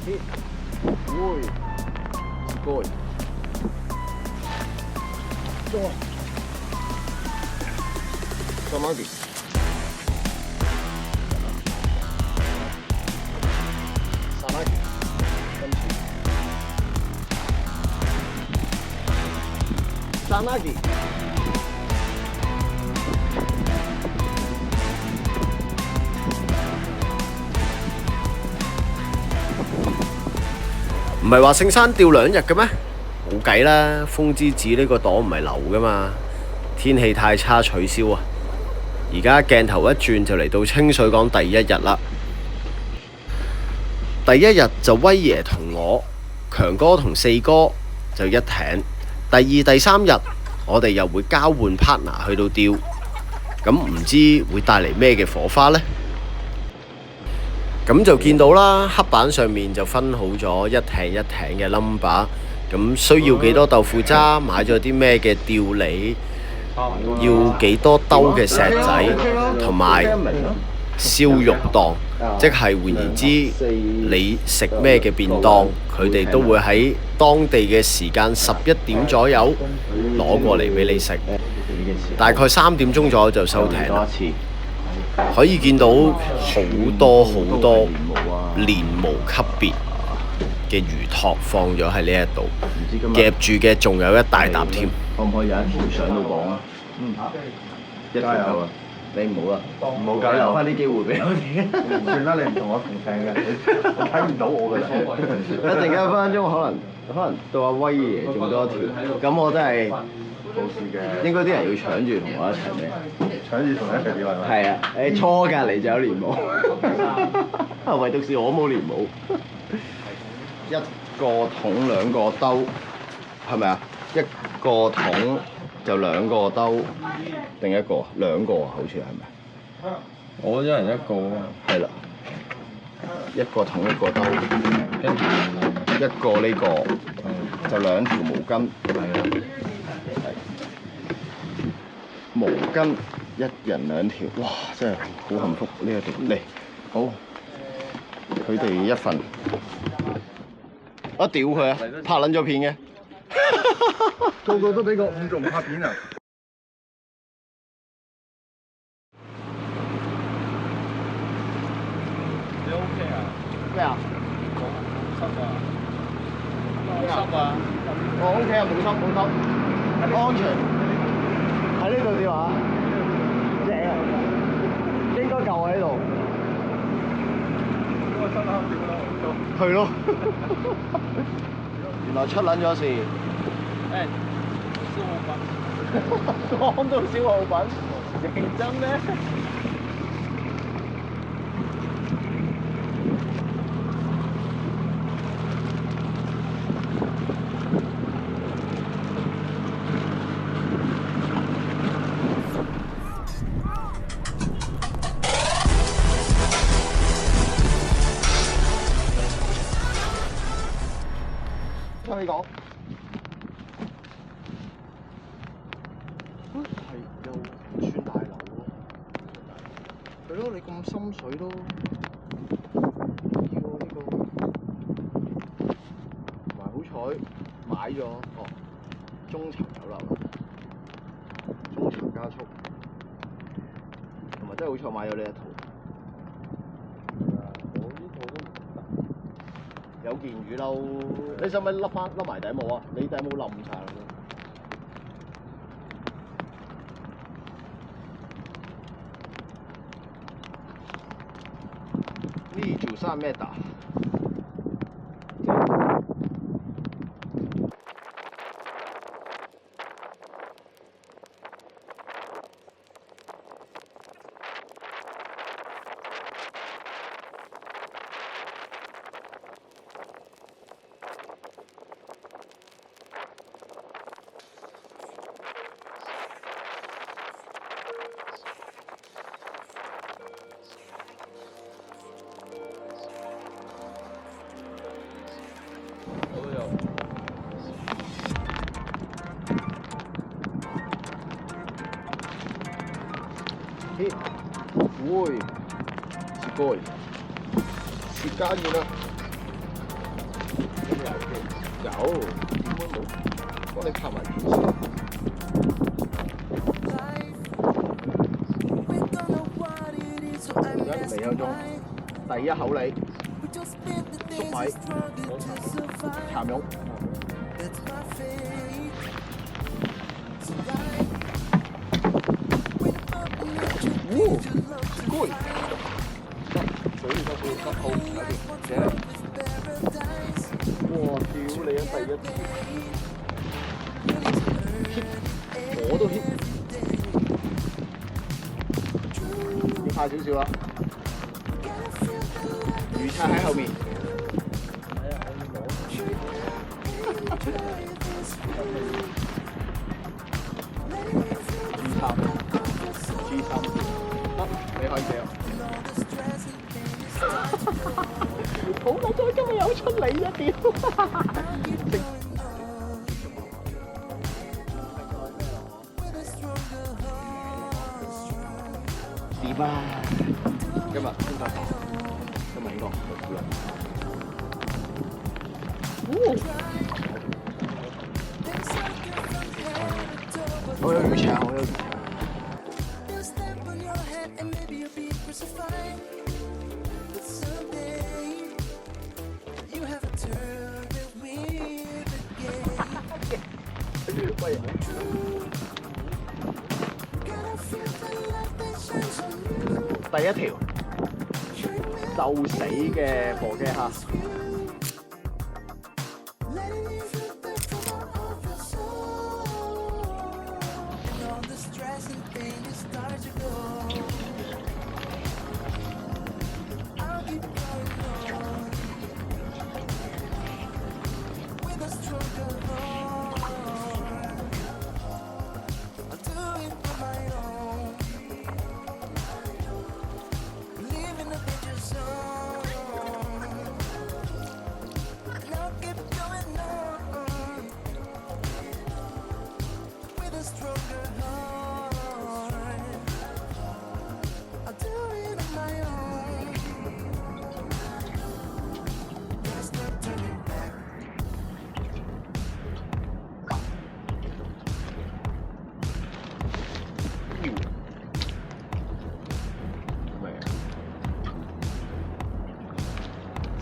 hit, uy, gol, samagi, samagi, samagi。唔係話聖山釣2日嘅咩？冇計啦，風之子呢個檔唔係流噶嘛，天氣太差取消啊！而家鏡頭一轉就嚟到清水港第1日啦。第1日就威爺同我、強哥同4哥就一艇。第2、第3日我哋又會交換 partner 去到釣，咁唔知會帶嚟咩嘅火花呢？咁就見到啦，黑板上面就分好咗一艇一艇嘅 number， 咁需要幾多豆腐渣，買咗啲咩嘅釣梨，要幾多兜嘅石仔，同埋燒肉檔，即係換言之，你食咩嘅便當，佢哋都會喺當地嘅時間11點左右攞過嚟俾你食，大概3點鐘左右就收艇啦。可以見到好多好多連毛級別嘅魚托放咗喺呢一度，夾住嘅仲有一大沓添。可唔可以有一條上到磅啊？一條夠啊！你唔好啦，唔好加油，留翻啲機會俾我哋。算啦，你唔同我同艇嘅，我睇唔到我㗎啦。一陣間分分鐘可能到阿威爺中多條，咁我真係冇事嘅。應該啲人要搶住同我一齊咩？搶住同你一齊釣係咪？係啊，誒初隔離就有連毛，唯獨是我冇連毛。一個桶2個兜，係咪啊？一個桶就2個兜，定一個2個啊？好似係咪？我一人一個啊。係啦，一個桶1個兜，跟住一個呢個就2條毛巾。係啦。毛巾1人2條，哇！真係好幸福呢一度。嚟，好，佢哋一份。我屌佢啊！拍撚咗片嘅。個個都俾個5，仲唔拍片啊？你 OK 啊？咩啊？冇濕啊？冇濕啊！我 OK 啊，冇濕冇濕，安全。喺呢度釣啊？正啊！應該夠喺度。我新啱釣啦，係咯。原來出撚咗事。誒，消耗品。講到消耗品，認真咩？聽你講。係又唔算大樓喎。係咯，你咁深水都要呢個，同埋好彩買咗中層有樓，中層加速，同埋真係好彩買咗呢一套。我呢套都唔得。有件雨褸，你使唔使笠埋頂帽啊？你頂帽冧晒啦。193 meter。hit，會，是蓋，是加熱啦。有點會冇？幫你拍埋片先。而家未有鐘，第一口你粟米、鹹肉。攰，水得好，搞掂，謝你。哇！屌你啊，第一次 hit， 我都 hit， 要快少少啦。魚叉喺後面。G3，得，你可以借。好耐咗，今日有出嚟啊！屌！點啊？今日先發達，今日應該好啲啦。我有魚腸，我有魚腸。喂，第一條就死嘅火雞蝦。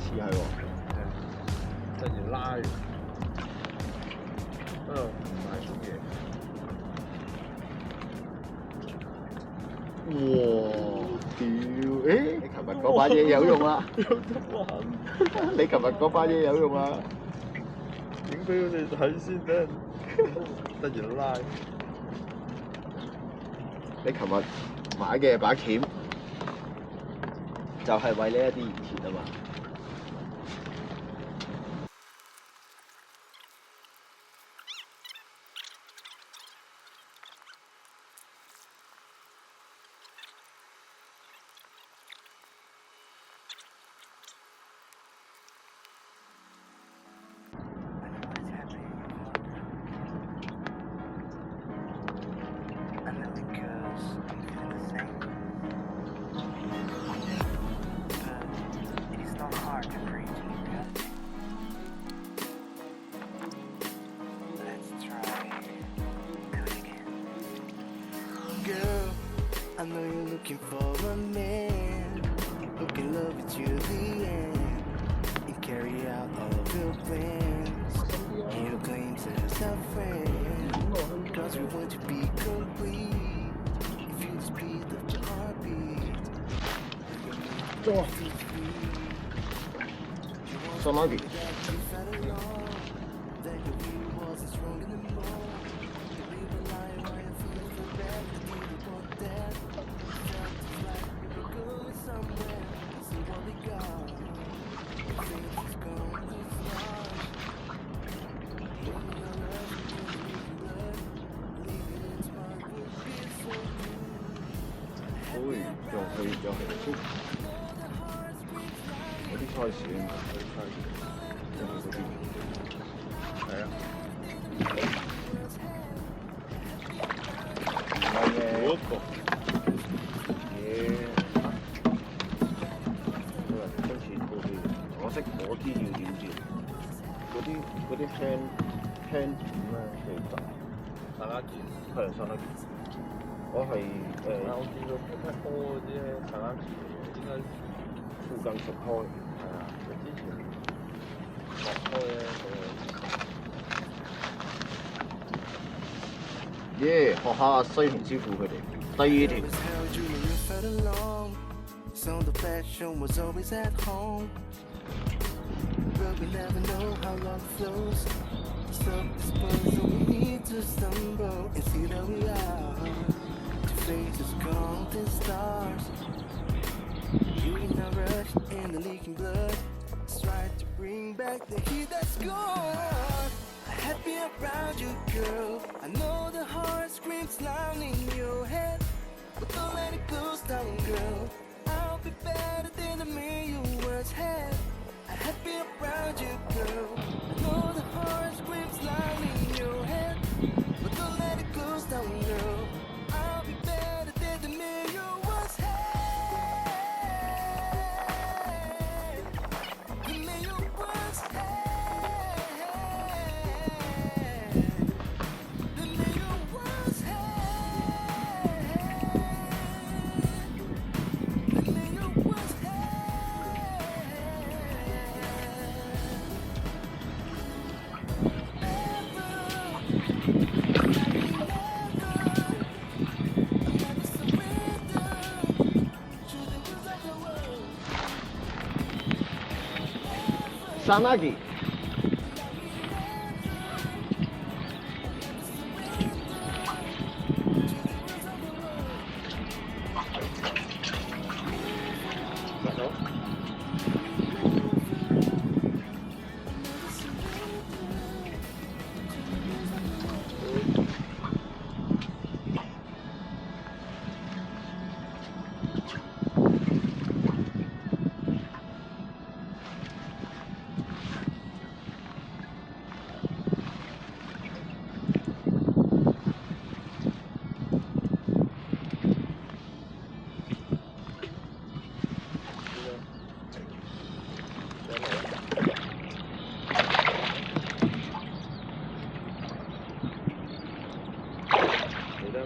似係喎，跟住拉，不過唔係種嘢。哇！屌！誒，你琴日嗰把嘢有用啦！有得玩，你琴日嗰把嘢有用啦！影俾佢哋睇先，俾人跟住拉。你琴日買嘅把鉗就係為呢一啲而設啊嘛。I know you're looking for a man who can love you to the end and carry out all of your plans. And you claim to yourself friend, cause we want to be complete. If you speed of your heartbeat,相當於 that you felt alone, that your view wasn't strong anymore. That we were lying while your feelings were bad, that you didn't want that. Felt just like we were going somewhere. See what we got. The things is gone, it's lost. Healing our love, healing blood. Leaving its mark would be so good. 會又係先，嗰啲菜市，真係嗰啲，係啊，唔係嘅，嗰個嘢啊，今次嗰啲，我識嗰啲要點叫？嗰啲輕片咧其實大家見。係上得。我係我見到踢波嗰啲咧，大家應該附近熟開。係啊，佢之前落開咧，耶！學下阿西同師傅佢哋低條。 Always held you when you felt alone. So the passion was always at home. But we never know how love flows. Stop the spurs, so we need to stumble and see that we are. Two faces, counting stars. You in a rush in the leaking blood. Let's try to bring back the heat that's gone. Happy around you, girl. I know the heart screams loud in your head, but don't let it close down, girl. I'll be better than the man you once had. I'm happy around you, girl. I know the heart screams loud in your head, but don't let it close down, girl. I'll be better than the man you once had. The man you once had. The man you once had. The man you once had. 山那基。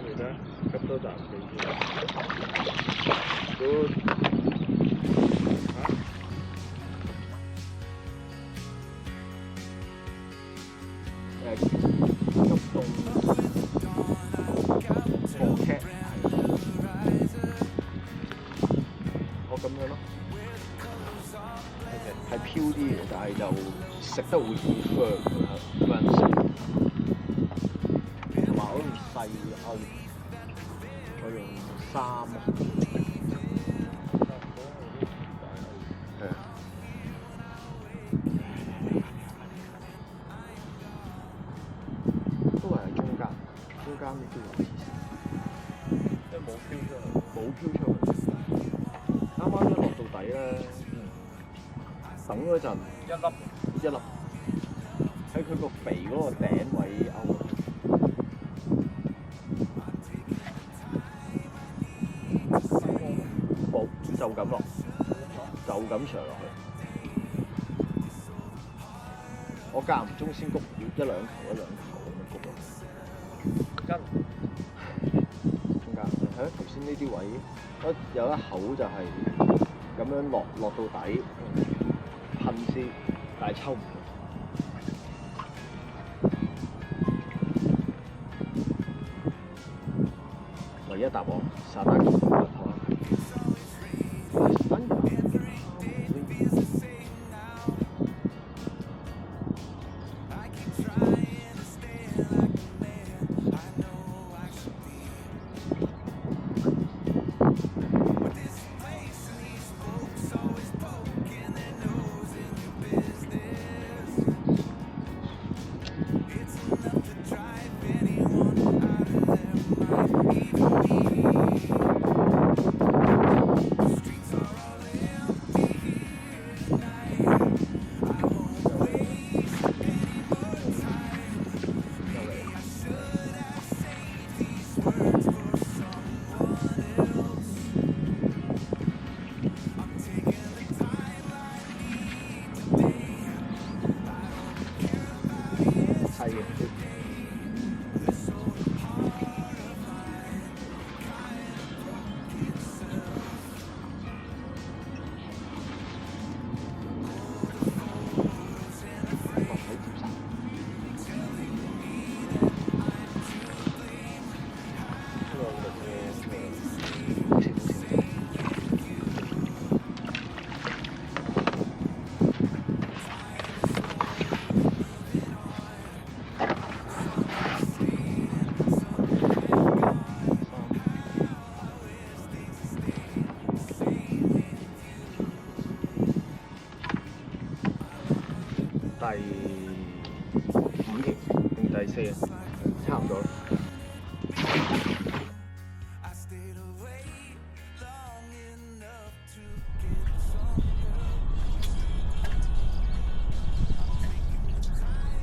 未得，咁多站地鐵。Good。急凍火劇，我咁樣咯。係飄啲嘅，但係就食得會好 firm 嗰陣時。同埋我用細歐，我用3係啊。都係喺中間呢啲位，即係冇飄出嚟。冇飄出去。啱啱一落到底咧，等嗰陣一粒喺佢個鼻嗰個頂位勾。冇就咁落，就咁上落去。我間唔中先谷一兩球咁樣谷落去。中間係啊，頭先呢啲位，有一口就係咁樣落到底，噴先，但係抽唔到。唯一答案，沙打機。5條定第4啊？差唔多。 I stayed away long enough to get some help. I'm taking the time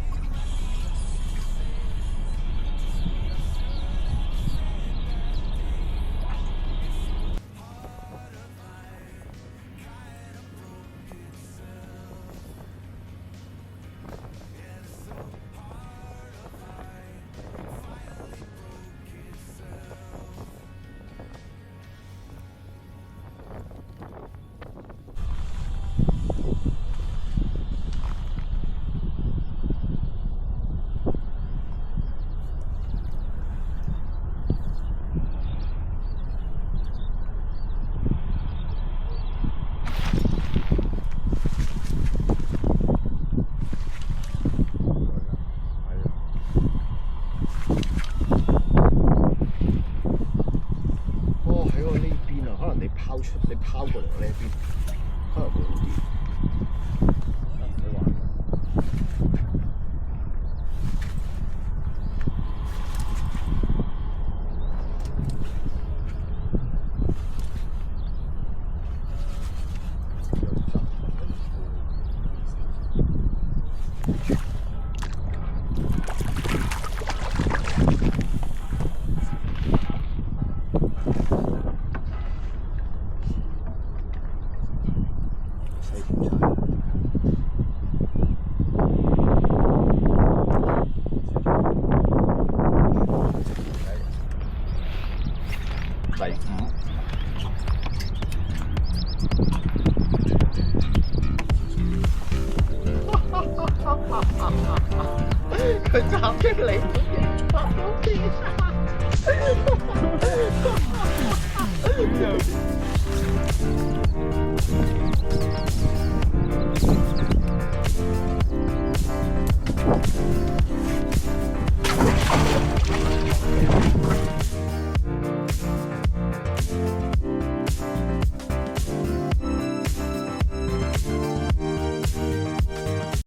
哦，喺我呢邊啊，可能你拋過嚟我呢邊，可能會好啲。佢襲擊你，插到邊？